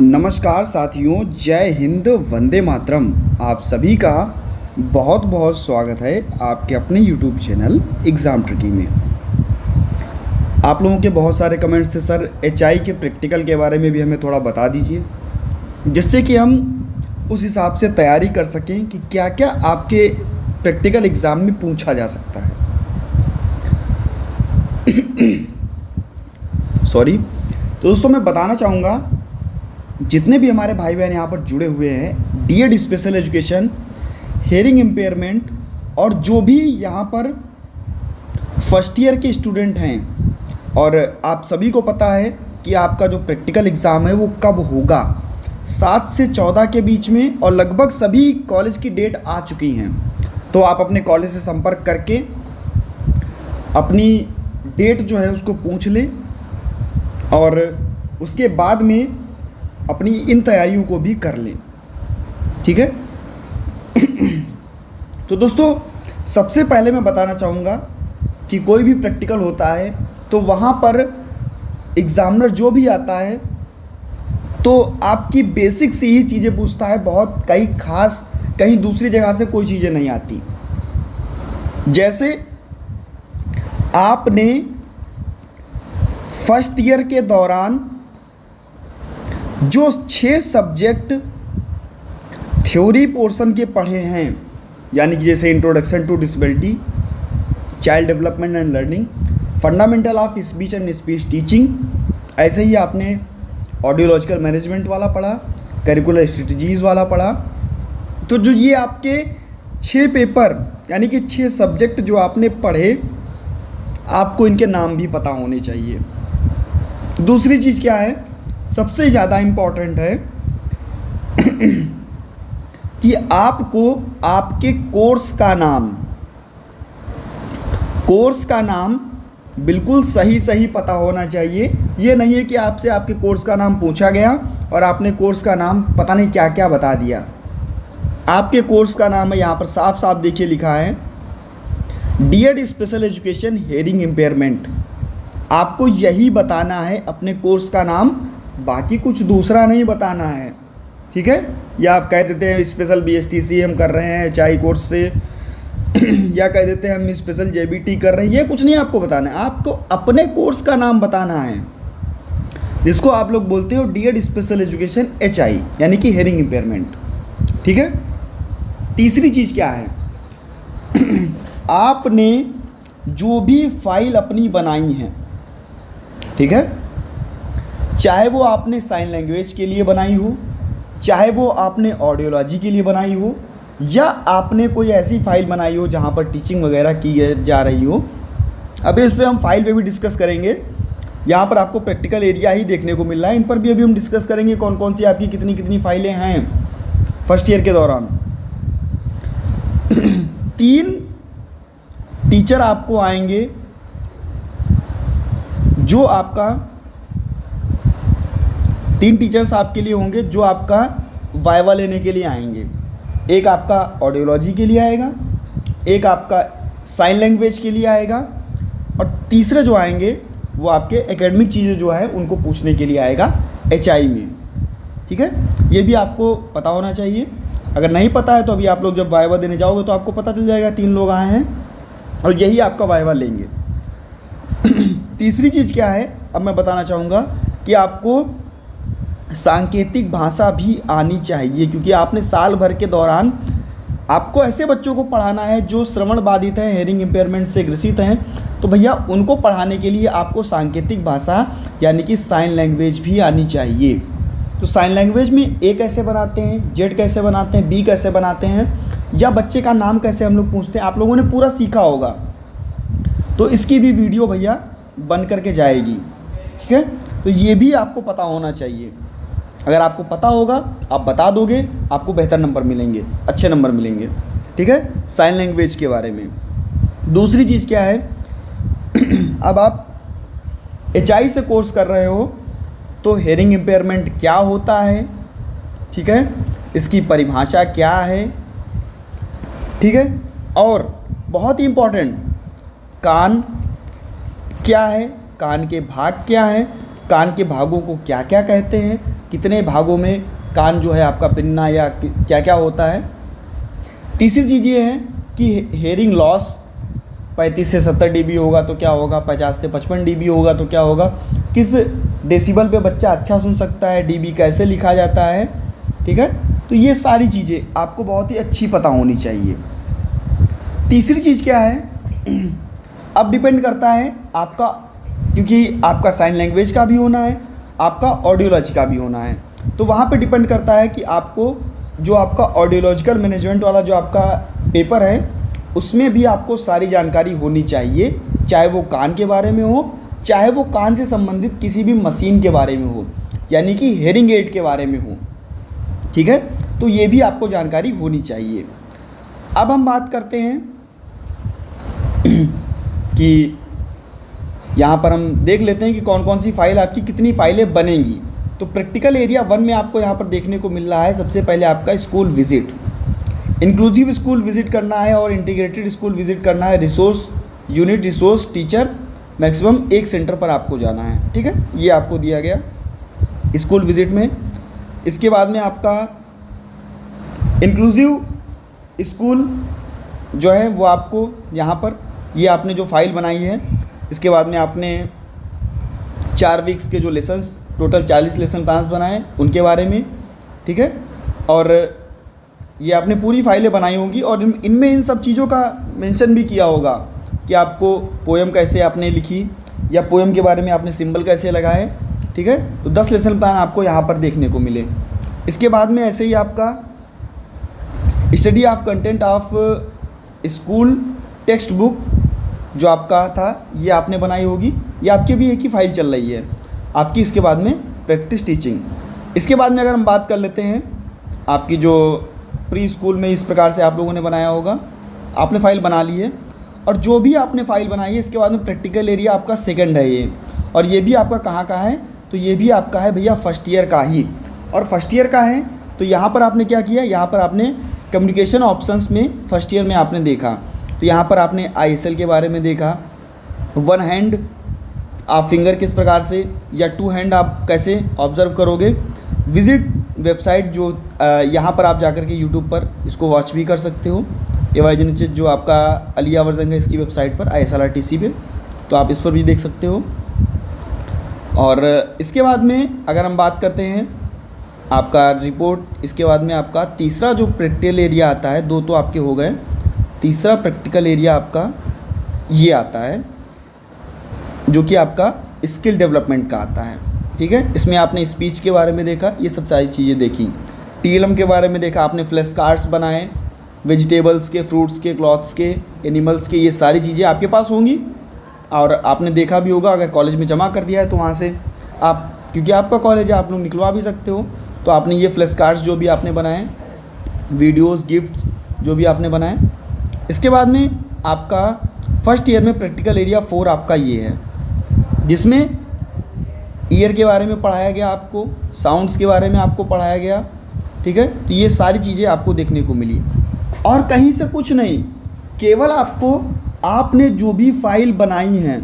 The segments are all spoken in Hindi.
नमस्कार साथियों, जय हिंद, वंदे मातरम। आप सभी का बहुत बहुत स्वागत है आपके अपने YouTube चैनल एग्ज़ाम ट्रिकी में। आप लोगों के बहुत सारे कमेंट्स थे, सर HI के प्रैक्टिकल के बारे में भी हमें थोड़ा बता दीजिए, जिससे कि हम उस हिसाब से तैयारी कर सकें कि क्या क्या आपके प्रैक्टिकल एग्ज़ाम में पूछा जा सकता है। सॉरी। तो दोस्तों, मैं बताना चाहूँगा जितने भी हमारे भाई बहन यहाँ पर जुड़े हुए हैं, DED special education, hearing impairment, और जो भी यहाँ पर फर्स्ट ईयर के स्टूडेंट हैं, और आप सभी को पता है कि आपका जो प्रैक्टिकल एग्ज़ाम है वो कब होगा, 7 से 14 के बीच में, और लगभग सभी कॉलेज की डेट आ चुकी हैं। तो आप अपने कॉलेज से संपर्क करके अपनी डेट जो है उसको पूछ लें, और उसके बाद में अपनी इन तैयारियों को भी कर लें। ठीक है। तो दोस्तों, सबसे पहले मैं बताना चाहूँगा कि कोई भी प्रैक्टिकल होता है तो वहाँ पर एग्ज़ामिनर जो भी आता है तो आपकी बेसिक सी ही चीज़ें पूछता है, बहुत कहीं खास कहीं दूसरी जगह से कोई चीज़ें नहीं आती। जैसे आपने फर्स्ट ईयर के दौरान जो 6 सब्जेक्ट थ्योरी पोर्शन के पढ़े हैं, यानी कि जैसे introduction to disability, child development and learning, fundamental of speech and speech teaching, ऐसे ही आपने ऑडियोलॉजिकल मैनेजमेंट वाला पढ़ा, करिकुलर स्ट्रेटजीज़ वाला पढ़ा। तो जो ये आपके 6 पेपर यानी कि 6 सब्जेक्ट जो आपने पढ़े, आपको इनके नाम भी पता होने चाहिए। दूसरी चीज़ क्या है, सबसे ज़्यादा इम्पॉर्टेंट है कि आपको आपके कोर्स का नाम बिल्कुल सही पता होना चाहिए। ये नहीं है कि आपसे आपके कोर्स का नाम पूछा गया और आपने कोर्स का नाम पता नहीं क्या क्या बता दिया। आपके कोर्स का नाम है, यहाँ पर साफ साफ देखिए लिखा है, DED special education hearing impairment. आपको यही बताना है अपने कोर्स का नाम, बाकी कुछ दूसरा नहीं बताना है। ठीक है। या आप कह देते हैं स्पेशल BSTC हम कर रहे हैं HI कोर्स से या कह देते हैं हम स्पेशल JBT कर रहे हैं, ये कुछ नहीं आपको बताना है। आपको अपने कोर्स का नाम बताना है, जिसको आप लोग बोलते हो DED स्पेशल एजुकेशन HI यानी कि हेयरिंग इम्पेयरमेंट। ठीक है। तीसरी चीज़ क्या है, आपने जो भी फाइल अपनी बनाई है, ठीक है, चाहे वो आपने साइन लैंग्वेज के लिए बनाई हो, चाहे वो आपने ऑडियोलॉजी के लिए बनाई हो, या आपने कोई ऐसी फाइल बनाई हो जहाँ पर टीचिंग वगैरह की जा रही हो। अभी इस पर हम फाइल पे भी डिस्कस करेंगे। यहाँ पर आपको प्रैक्टिकल एरिया ही देखने को मिल रहा है, इन पर भी अभी हम डिस्कस करेंगे कौन कौन सी आपकी कितनी कितनी फाइलें हैं फर्स्ट ईयर के दौरान। 3 टीचर आपको आएंगे जो आपका 3 टीचर्स आपके लिए होंगे जो आपका वाइवा लेने के लिए आएंगे। एक आपका ऑडियोलॉजी के लिए आएगा, एक आपका साइन लैंग्वेज के लिए आएगा, और तीसरे जो आएंगे वो आपके एकेडमिक चीज़ें जो है उनको पूछने के लिए आएगा HI में। ठीक है। ये भी आपको पता होना चाहिए। अगर नहीं पता है तो अभी आप लोग जब वाइवा देने जाओगे तो आपको पता चल जाएगा 3 लोग आए हैं और यही आपका वाइवा लेंगे। तीसरी चीज़ क्या है, अब मैं बताना चाहूँगा कि आपको सांकेतिक भाषा भी आनी चाहिए, क्योंकि आपने साल भर के दौरान आपको ऐसे बच्चों को पढ़ाना है जो श्रवण बाधित हैं, हेयरिंग इम्पेयरमेंट से ग्रसित हैं। तो भैया उनको पढ़ाने के लिए आपको सांकेतिक भाषा यानी कि साइन लैंग्वेज भी आनी चाहिए। तो साइन लैंग्वेज में A कैसे बनाते हैं, Z कैसे बनाते हैं, B कैसे बनाते हैं, या बच्चे का नाम कैसे हम लोग पूछते हैं, आप लोगों ने पूरा सीखा होगा। तो इसकी भी वीडियो भैया बन करके जाएगी। ठीक है। तो ये भी आपको पता होना चाहिए। अगर आपको पता होगा, आप बता दोगे, आपको बेहतर नंबर मिलेंगे, अच्छे नंबर मिलेंगे। ठीक है। साइन लैंग्वेज के बारे में। दूसरी चीज़ क्या है, अब आप HI से कोर्स कर रहे हो तो हेयरिंग इम्पेयरमेंट क्या होता है, ठीक है, इसकी परिभाषा क्या है, ठीक है, और बहुत ही इम्पोर्टेंट, कान क्या है, कान के भाग क्या है, कान के भागों को क्या क्या कहते हैं, कितने भागों में कान जो है आपका पिनना या क्या क्या होता है। तीसरी चीज़ ये है कि हेयरिंग लॉस 35 से 70 dB होगा तो क्या होगा, 50 से 55 dB होगा तो क्या होगा, किस डेसिबल पे बच्चा अच्छा सुन सकता है, dB कैसे लिखा जाता है, ठीक है। तो ये सारी चीज़ें आपको बहुत ही अच्छी पता होनी चाहिए। तीसरी चीज़ क्या है, अब डिपेंड करता है आपका, क्योंकि आपका साइन लैंग्वेज का भी होना है, आपका ऑडियोलॉजी का भी होना है, तो वहाँ पे डिपेंड करता है कि आपको जो आपका ऑडियोलॉजिकल मैनेजमेंट वाला जो आपका पेपर है उसमें भी आपको सारी जानकारी होनी चाहिए, चाहे वो कान के बारे में हो, चाहे वो कान से संबंधित किसी भी मशीन के बारे में हो, यानी कि हेयरिंग एड के बारे में हो, ठीक है। तो ये भी आपको जानकारी होनी चाहिए। अब हम बात करते हैं कि यहाँ पर हम देख लेते हैं कि कौन कौन सी फाइल आपकी कितनी फाइलें बनेंगी। तो प्रैक्टिकल एरिया 1 में आपको यहाँ पर देखने को मिल रहा है सबसे पहले आपका school visit, inclusive school visit करना है और इंटीग्रेटेड स्कूल विज़िट करना है, resource unit, resource teacher, maximum एक सेंटर पर आपको जाना है, ठीक है। ये आपको दिया गया स्कूल विज़िट में। इसके बाद में आपका इंक्लूसिव स्कूल जो है वो आपको यहाँ पर, ये आपने जो फाइल बनाई है, इसके बाद में आपने 4 वीक्स के जो लेसन्स, टोटल 40 लेसन प्लान्स बनाए उनके बारे में, ठीक है। और ये आपने पूरी फाइलें बनाई होंगी और इनमें इन सब चीज़ों का मेंशन भी किया होगा कि आपको पोएम कैसे आपने लिखी या पोएम के बारे में आपने सिंबल कैसे लगाए, ठीक है। तो 10 लेसन प्लान आपको यहाँ पर देखने को मिले। इसके बाद में ऐसे ही आपका study of content of school text book जो आपका था ये आपने बनाई होगी, ये आपकी भी एक ही फाइल चल रही है आपकी। इसके बाद में प्रैक्टिस टीचिंग। इसके बाद में अगर हम बात कर लेते हैं आपकी जो प्री स्कूल में इस प्रकार से आप लोगों ने बनाया होगा, आपने फ़ाइल बना ली है और जो भी आपने फ़ाइल बनाई है इसके बाद में प्रैक्टिकल एरिया आपका सेकंड है ये, और ये भी आपका कहाँ का है, तो ये भी आपका है भैया फर्स्ट ईयर का ही। और फर्स्ट ईयर का है तो यहाँ पर आपने क्या किया, यहाँ पर आपने कम्युनिकेशन ऑप्शंस में फर्स्ट ईयर में आपने देखा, तो यहाँ पर आपने ISL के बारे में देखा, 1 हैंड आप फिंगर किस प्रकार से या 2 हैंड आप कैसे ऑब्ज़र्व करोगे, विज़िट वेबसाइट जो यहाँ पर आप जाकर के यूट्यूब पर इसको वॉच भी कर सकते हो, एवाइजनिच जो आपका अलिया वर्जन है इसकी वेबसाइट पर ISLRTC पे, तो आप इस पर भी देख सकते हो। और इसके बाद में अगर हम बात करते हैं आपका रिपोर्ट, इसके बाद में आपका तीसरा जो प्रैक्टिकल एरिया आता है, 2 तो आपके हो गए, तीसरा प्रैक्टिकल एरिया आपका ये आता है जो कि आपका स्किल डेवलपमेंट का आता है, ठीक है। इसमें आपने स्पीच के बारे में देखा, ये सब सारी चीज़ें देखी, TLM के बारे में देखा, आपने फ्लैश कार्ड्स बनाए, वेजिटेबल्स के, फ्रूट्स के, क्लॉथ्स के, एनिमल्स के, ये सारी चीज़ें आपके पास होंगी। और आपने देखा भी होगा अगर कॉलेज में जमा कर दिया है तो वहाँ से आप, क्योंकि आपका कॉलेज है, आप लोग निकलवा भी सकते हो, तो आपने ये फ्लैश कार्ड्स जो भी आपने बनाए, वीडियोस, गिफ्ट्स जो भी आपने बनाए। इसके बाद में आपका फर्स्ट ईयर में प्रैक्टिकल एरिया 4 आपका ये है, जिसमें ईयर के बारे में पढ़ाया गया, आपको साउंड्स के बारे में आपको पढ़ाया गया, ठीक है। तो ये सारी चीज़ें आपको देखने को मिली और कहीं से कुछ नहीं, केवल आपको आपने जो भी फाइल बनाई हैं,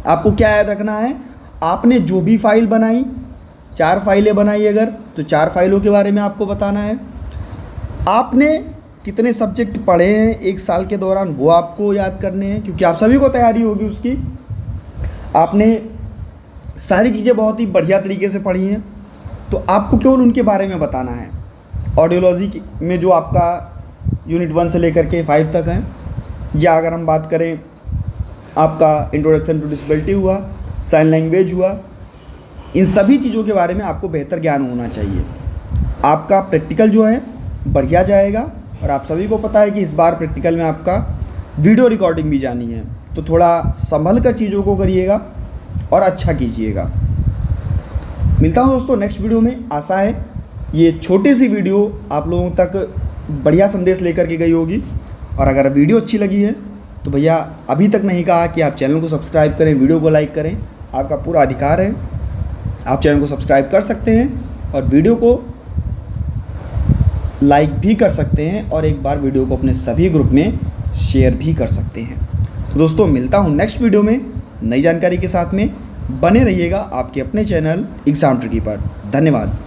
आपको क्या याद रखना है, आपने जो भी फाइल बनाई, 4 फाइलें बनाई अगर, तो 4 फाइलों के बारे में आपको बताना है। आपने कितने सब्जेक्ट पढ़े हैं 1 साल के दौरान वो आपको याद करने हैं, क्योंकि आप सभी को तैयारी होगी उसकी। आपने सारी चीज़ें बहुत ही बढ़िया तरीके से पढ़ी हैं, तो आपको केवल उनके बारे में बताना है। ऑडियोलॉजी में जो आपका यूनिट 1 से लेकर के 5 तक है, या अगर हम बात करें आपका इंट्रोडक्शन टू डिसेबिलिटी हुआ, साइन लैंग्वेज हुआ, इन सभी चीज़ों के बारे में आपको बेहतर ज्ञान होना चाहिए। आपका प्रैक्टिकल जो है बढ़िया जाएगा, और आप सभी को पता है कि इस बार प्रैक्टिकल में आपका वीडियो रिकॉर्डिंग भी जानी है, तो थोड़ा संभल कर चीज़ों को करिएगा और अच्छा कीजिएगा। मिलता हूँ दोस्तों नेक्स्ट वीडियो में। आशा है ये छोटी सी वीडियो आप लोगों तक बढ़िया संदेश लेकर के गई होगी, और अगर वीडियो अच्छी लगी है तो भैया अभी तक नहीं कहा कि आप चैनल को सब्सक्राइब करें, वीडियो को लाइक करें, आपका पूरा अधिकार है, आप चैनल को सब्सक्राइब कर सकते हैं और वीडियो को लाइक भी कर सकते हैं, और एक बार वीडियो को अपने सभी ग्रुप में शेयर भी कर सकते हैं। तो दोस्तों मिलता हूँ नेक्स्ट वीडियो में नई जानकारी के साथ में। बने रहिएगा आपके अपने चैनल एग्जाम ट्रिकी पर। धन्यवाद।